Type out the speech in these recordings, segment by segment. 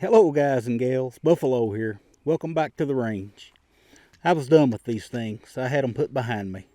Hello guys and gals, Buffalo here. Welcome back to the range. I was done with these things. I had them put behind me.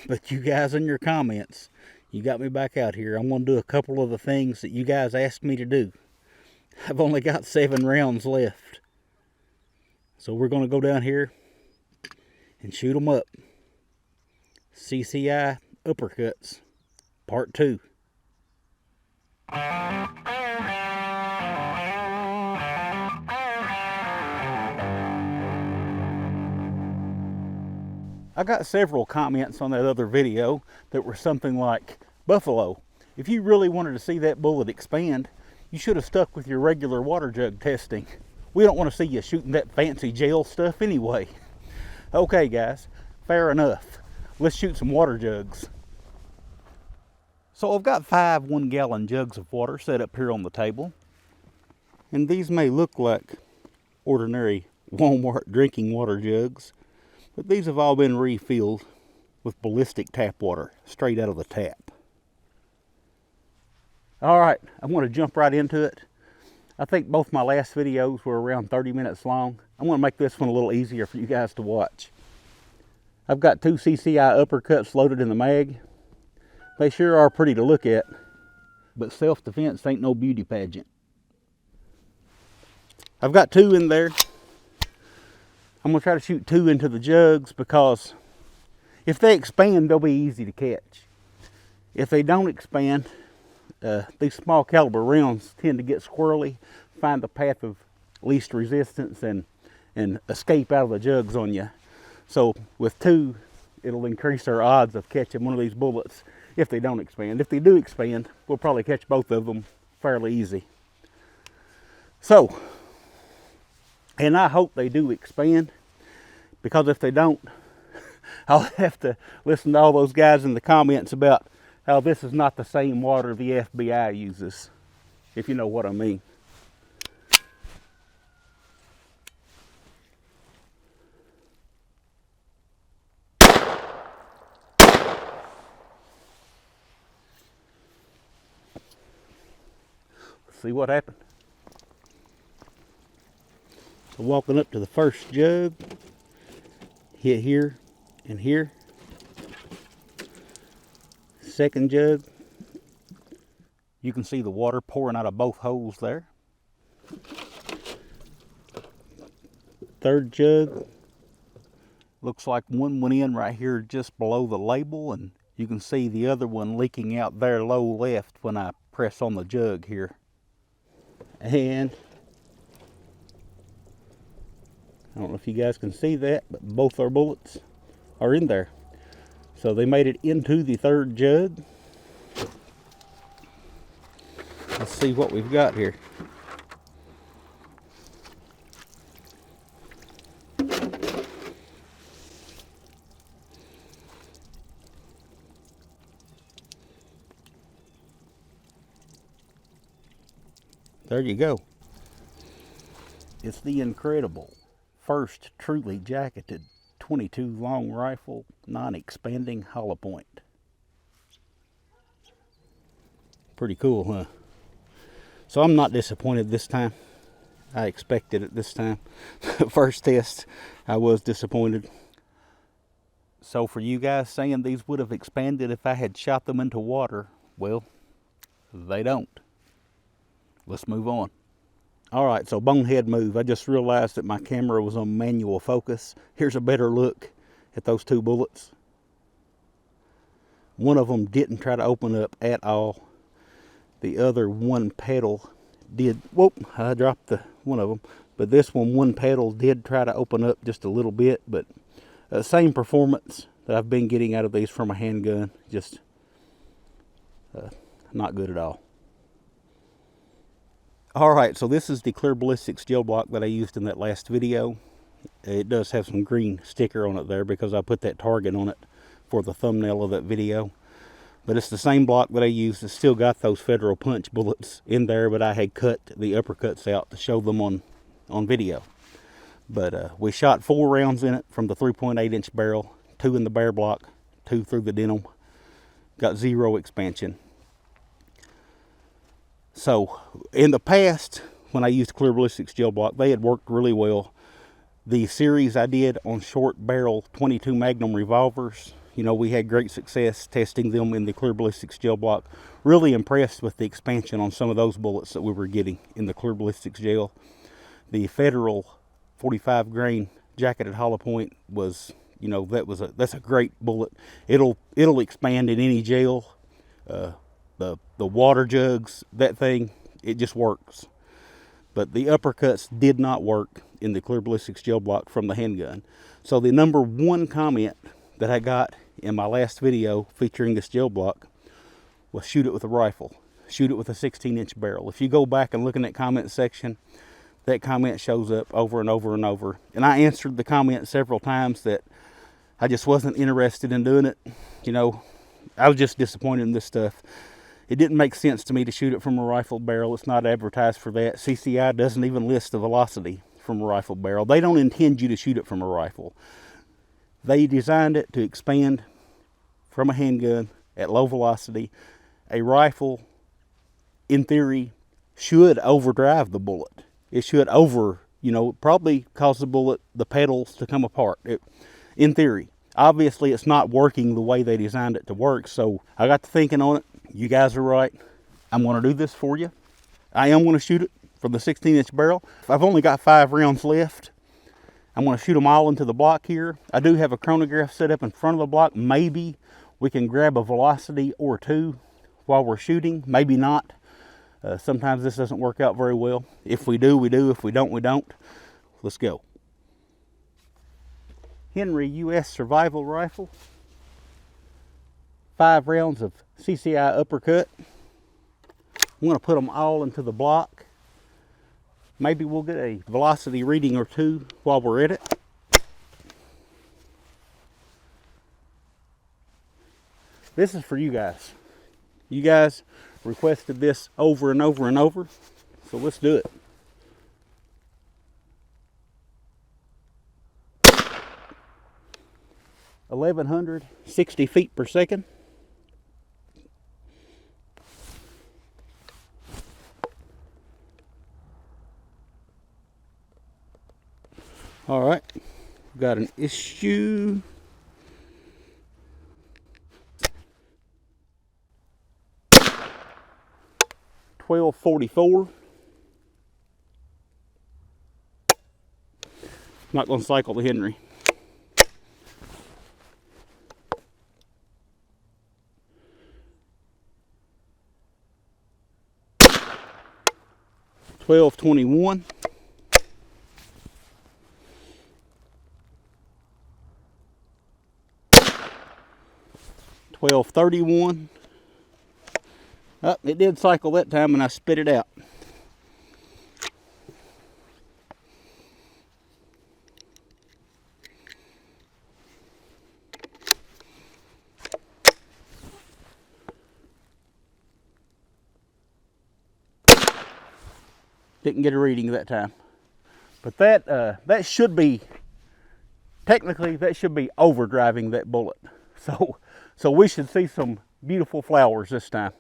But you guys in your comments, you got me back out here. I'm going to do a couple of the things that you guys asked me to do. I've only got 7 rounds left. So we're going to go down here and shoot them up. CCI Uppercuts, Part 2. I got several comments on that other video that were something like, Buffalo, if you really wanted to see that bullet expand, you should have stuck with your regular water jug testing. We don't want to see you shooting that fancy gel stuff anyway. Okay guys, fair enough. Let's shoot some water jugs. So I've got 5 1-gallon jugs of water set up here on the table. And these may look like ordinary Walmart drinking water jugs, but these have all been refilled with ballistic tap water straight out of the tap. Alright, I'm going to jump right into it. I think both my last videos were around 30 minutes long. I'm going to make this one a little easier for you guys to watch. I've got 2 CCI uppercuts loaded in the mag. They sure are pretty to look at, but self-defense ain't no beauty pageant. I've got 2 in there. I'm going to try to shoot 2 into the jugs because if they expand, they'll be easy to catch. If they don't expand, these small caliber rounds tend to get squirrely, find the path of least resistance and escape out of the jugs on you. So with 2, it'll increase our odds of catching one of these bullets if they don't expand. If they do expand, we'll probably catch both of them fairly easy. So, and I hope they do expand, because if they don't, I'll have to listen to all those guys in the comments about how this is not the same water the FBI uses, if you know what I mean. Let's see what happened. So walking up to the first jug, hit here and here. Second jug, you can see the water pouring out of both holes there. Third jug, looks like one went in right here just below the label, and you can see the other one leaking out there low left when I press on the jug here. And I don't know if you guys can see that, but both our bullets are in there. So they made it into the third jug. Let's see what we've got here. There you go. It's the incredible first truly jacketed 22 long rifle non-expanding hollow point. Pretty cool, huh? So I'm not disappointed this time. I expected it this time. First test, I was disappointed. So for you guys saying these would have expanded if I had shot them into water, well, they don't. Let's move on. Alright, so bonehead move. I just realized that my camera was on manual focus. Here's a better look at those 2 bullets. One of them didn't try to open up at all. The other one pedal did. Whoop, I dropped one of them. But this one pedal did try to open up just a little bit. But same performance that I've been getting out of these from a handgun. Just not good at all. Alright, so this is the clear ballistics gel block that I used in that last video. It does have some green sticker on it there because I put that target on it for the thumbnail of that video. But it's the same block that I used. It's still got those Federal Punch bullets in there, but I had cut the uppercuts out to show them on video. But we shot 4 rounds in it from the 3.8-inch barrel, 2 in the bear block, 2 through the denim. Got 0 expansion. So in the past, when I used clear ballistics gel block. They had worked really well. The series I did on short barrel 22 Magnum revolvers, you know, we had great success testing them in the clear ballistics gel block. Really impressed with the expansion on some of those bullets that we were getting in the clear ballistics gel. The Federal 45 grain jacketed hollow point was, you know, that's a great bullet. It'll expand in any gel. The water jugs, that thing, it just works. But the uppercuts did not work in the clear ballistics gel block from the handgun. So the number one comment that I got in my last video featuring this gel block was shoot it with a rifle. Shoot it with a 16-inch barrel. If you go back and look in that comment section, that comment shows up over and over and over. And I answered the comment several times that I just wasn't interested in doing it. You know, I was just disappointed in this stuff. It didn't make sense to me to shoot it from a rifle barrel. It's not advertised for that. CCI doesn't even list the velocity from a rifle barrel. They don't intend you to shoot it from a rifle. They designed it to expand from a handgun at low velocity. A rifle, in theory, should overdrive the bullet. It should probably cause the petals to come apart, in theory. Obviously, it's not working the way they designed it to work, so I got to thinking on it. You guys are right. I'm going to do this for you. I am going to shoot it from the 16-inch barrel. I've only got 5 rounds left. I'm going to shoot them all into the block here. I do have a chronograph set up in front of the block. Maybe we can grab a velocity or two while we're shooting. Maybe not. Sometimes this doesn't work out very well. If we do, we do. If we don't, we don't. Let's go. Henry U.S. Survival Rifle. 5 rounds of CCI Uppercut. I'm going to put them all into the block. Maybe we'll get a velocity reading or two while we're at it. This is for you guys. You guys requested this over and over and over, so let's do it. (1160 feet per second). All right, we've got an issue. .1244. Not going to cycle the Henry. .1221. .1231. Oh, it did cycle that time and I spit it out. Didn't get a reading that time. But that should be, technically that should be overdriving that bullet. So we should see some beautiful flowers this time.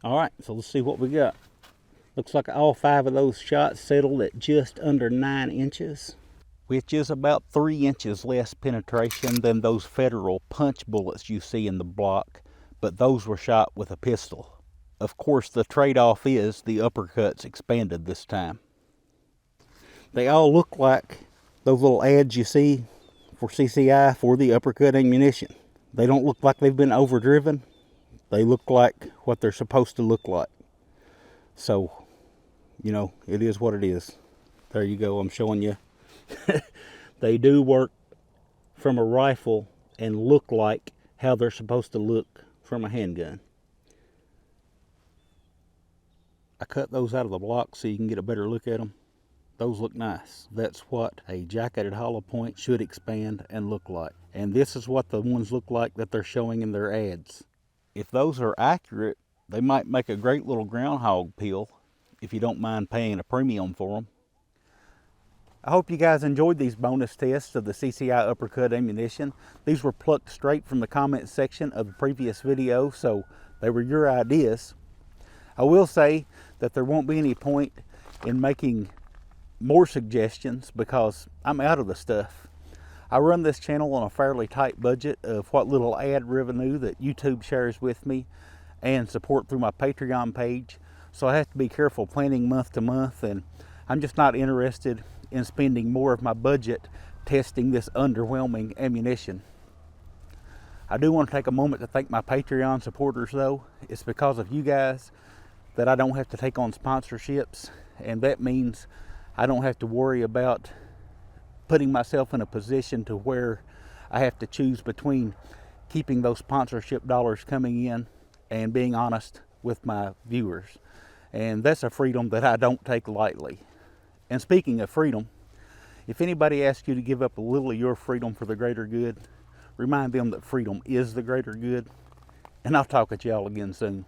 All right, so let's see what we got. Looks like all 5 of those shots settled at just under 9 inches, which is about 3 inches less penetration than those Federal punch bullets you see in the block, but those were shot with a pistol. Of course, the trade-off is the uppercuts expanded this time. They all look like those little ads you see for CCI for the uppercut ammunition. They don't look like they've been overdriven. They look like what they're supposed to look like. So, you know, it is what it is. There you go, I'm showing you. They do work from a rifle and look like how they're supposed to look from a handgun. I cut those out of the block so you can get a better look at them. Those look nice. That's what a jacketed hollow point should expand and look like. And this is what the ones look like that they're showing in their ads. if those are accurate, they might make a great little groundhog pill if you don't mind paying a premium for them. I hope you guys enjoyed these bonus tests of the CCI Uppercut ammunition. These were plucked straight from the comment section of the previous video, so they were your ideas. I will say that there won't be any point in making more suggestions because I'm out of the stuff. I run this channel on a fairly tight budget of what little ad revenue that YouTube shares with me and support through my Patreon page. So I have to be careful planning month to month, and I'm just not interested in spending more of my budget testing this underwhelming ammunition. I do want to take a moment to thank my Patreon supporters though. It's because of you guys that I don't have to take on sponsorships, and that means I don't have to worry about putting myself in a position to where I have to choose between keeping those sponsorship dollars coming in and being honest with my viewers. And that's a freedom that I don't take lightly. And speaking of freedom, if anybody asks you to give up a little of your freedom for the greater good, remind them that freedom is the greater good. And I'll talk at y'all again soon.